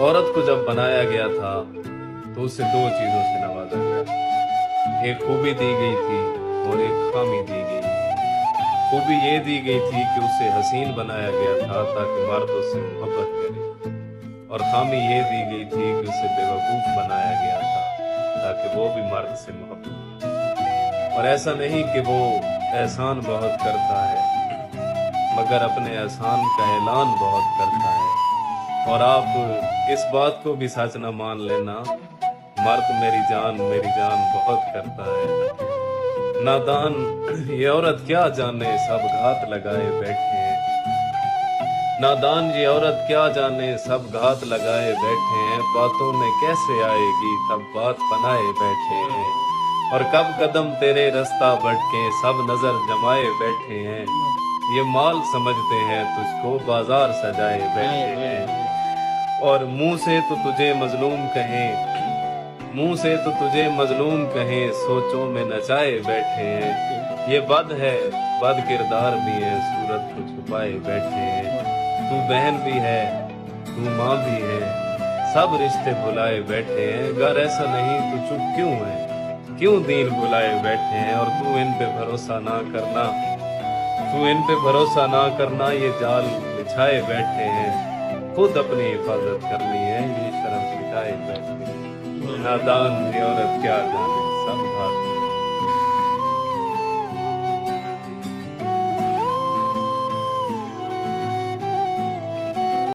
عورت کو جب بنایا گیا تھا تو اسے دو چیزوں سے نوازا گیا، ایک خوبی دی گئی تھی اور ایک خامی دی گئی تھی۔ خوبی یہ دی گئی تھی کہ اسے حسین بنایا گیا تھا تاکہ مرد اس سے محبت کرے، اور خامی یہ دی گئی تھی کہ اسے بے وقوف بنایا گیا تھا تاکہ وہ بھی مرد سے محبت کرے۔ اور ایسا نہیں کہ وہ احسان بہت کرتا ہے، مگر اپنے احسان کا اعلان بہت کرتا ہے۔ اور آپ اس بات کو بھی سچ نہ مان لینا، مرد میری جان بہت کرتا ہے۔ نادان یہ عورت کیا جانے سب گھات لگائے بیٹھے ہیں، نادان یہ عورت کیا جانے سب گھات لگائے بیٹھے ہیں، باتوں میں کیسے آئے گی تب بات بنائے بیٹھے ہیں، اور کب قدم تیرے رستہ بھٹکے سب نظر جمائے بیٹھے ہیں، یہ مال سمجھتے ہیں تجھ کو بازار سجائے بیٹھے ہیں، اور منہ سے تو تجھے مظلوم کہیں سوچوں میں نچائے بیٹھے ہیں، یہ بد ہے بد کردار بھی ہے صورت کو چھپائے بیٹھے ہیں، تو بہن بھی ہے تو ماں بھی ہے سب رشتے بھلائے بیٹھے ہیں، گر ایسا نہیں تو چپ کیوں ہے، کیوں دین بھلائے بیٹھے ہیں، اور تو ان پہ بھروسہ نہ کرنا یہ جال بچھائے بیٹھے ہیں، خود اپنی حفاظت کرنی ہے یہ شرم سکھائے بیٹھے ہیں، نادان یہ عورت کیا جانے